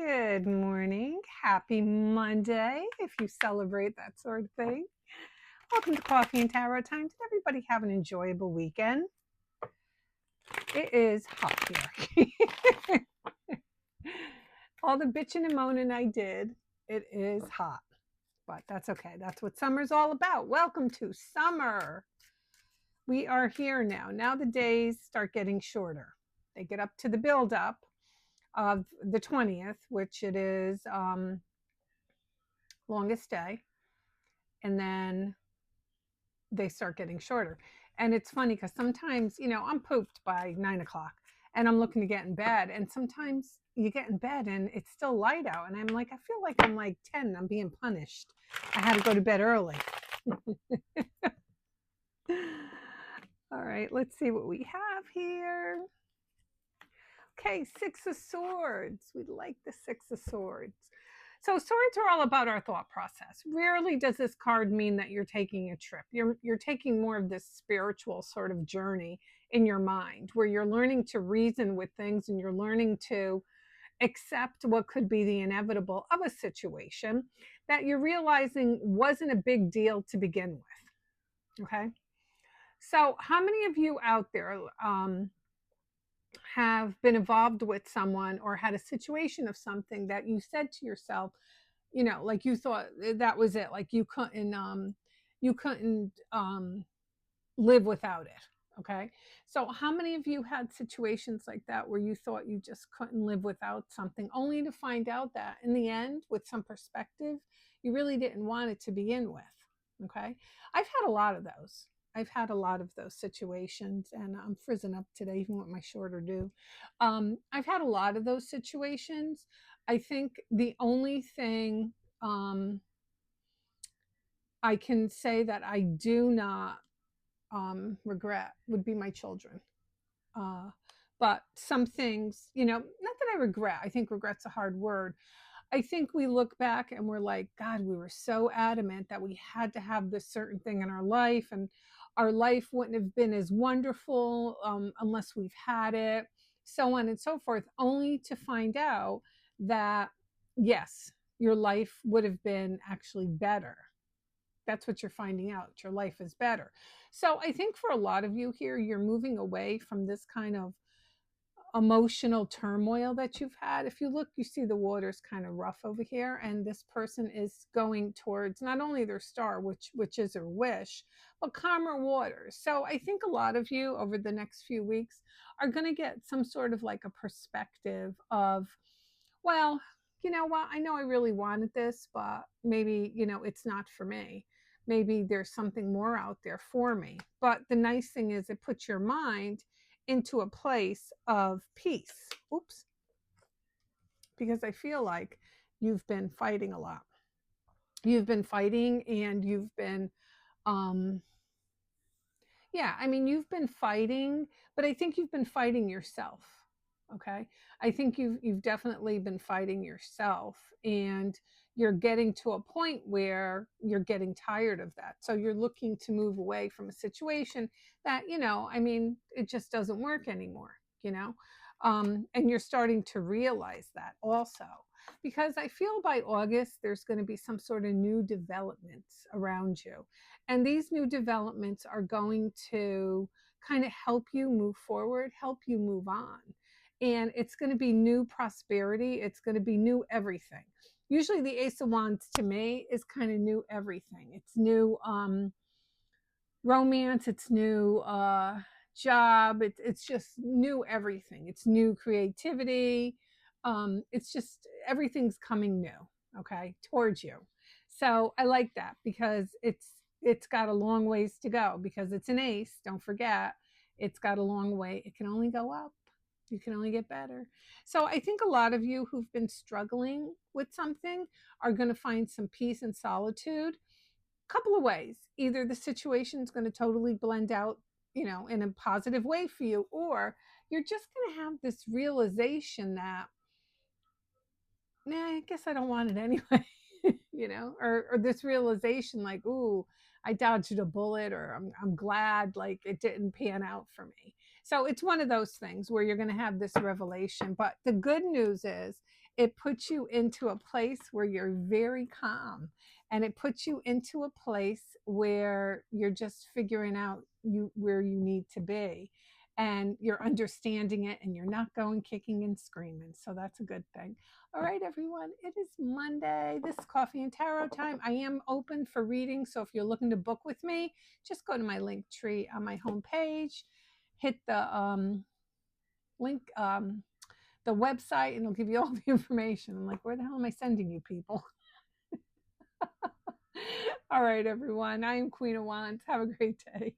Good morning. Happy Monday, if you celebrate that sort of thing. Welcome to Coffee and Tarot Time. Did everybody have an enjoyable weekend? It is hot here. All the bitching and moaning I did, it is hot. But that's okay. That's what summer's all about. Welcome to summer. We are here now. Now the days start getting shorter. They get up to the build-up of the 20th, which it is longest day, and then they start getting shorter. And it's funny because sometimes, I'm pooped by 9 o'clock and I'm looking to get in bed. And sometimes you get in bed and it's still light out. And I'm like, I feel like I'm like 10, I'm being punished. I had to go to bed early. All right, let's see what we have here. Okay, Six of Swords. We like the Six of Swords. So swords are all about our thought process. Rarely does this card mean that you're taking a trip. You're taking more of this spiritual sort of journey in your mind where you're learning to reason with things and you're learning to accept what could be the inevitable of a situation that you're realizing wasn't a big deal to begin with. Okay. So how many of you out there have been involved with someone or had a situation of something that you said to yourself, like you thought that was it, like you couldn't live without it. Okay. So how many of you had situations like that where you thought you just couldn't live without something, only to find out that in the end, with some perspective, you really didn't want it to begin with? Okay. I've had a lot of those. I've had a lot of those situations, and I'm frizzing up today, even with my shorter do. I've had a lot of those situations. I think the only thing I can say that I do not regret would be my children. Uh, but some things, not that I regret. I think regret's a hard word. I think we look back and we're like, God, we were so adamant that we had to have this certain thing in our life, and our life wouldn't have been as wonderful unless we've had it, so on and so forth, only to find out that, yes, your life would have been actually better. That's what you're finding out. Your life is better. So I think for a lot of you here, you're moving away from this kind of emotional turmoil that you've had. If you look, you see the water's kind of rough over here, and this person is going towards not only their star, which is their wish, but calmer waters. So I think a lot of you over the next few weeks are going to get some sort of like a perspective of, well, you know what, I know I really wanted this, but maybe, it's not for me. Maybe there's something more out there for me. But the nice thing is it puts your mind into a place of peace. Oops. Because I feel like you've been fighting a lot. You've been fighting, and you've been, yeah, I mean, you've been fighting, but I think you've been fighting yourself. Okay. I think you've definitely been fighting yourself, and you're getting to a point where you're getting tired of that. So you're looking to move away from a situation that, I mean, it just doesn't work anymore, and you're starting to realize that also, because I feel by August, there's going to be some sort of new developments around you. And these new developments are going to kind of help you move forward, help you move on. And it's going to be new prosperity. It's going to be new everything. Usually the Ace of Wands to me is kind of new everything. It's new romance. It's new job. It's just new everything. It's new creativity. It's just everything's coming new, okay, towards you. So I like that because it's got a long ways to go, because it's an ace. Don't forget, it's got a long way. It can only go up. You can only get better. So I think a lot of you who've been struggling with something are going to find some peace and solitude. Couple of ways. Either the situation is going to totally blend out, in a positive way for you, or you're just going to have this realization that, nah, I guess I don't want it anyway, or this realization like, ooh, I dodged a bullet, or I'm glad like it didn't pan out for me. So it's one of those things where you're going to have this revelation. But the good news it puts you into a place where you're very calm, and it puts you into a place where you're just figuring out where you need to be, and you're understanding it, and you're not going kicking and screaming. So that's a good thing. All right, everyone, it is Monday. This is Coffee and Tarot time. I am open for reading, so if you're looking to book with me, just go to my Linktree on my homepage, hit the link, the website, and it'll give you all the information. I'm like, where the hell am I sending you people? All right, everyone. I am Queen of Wands. Have a great day.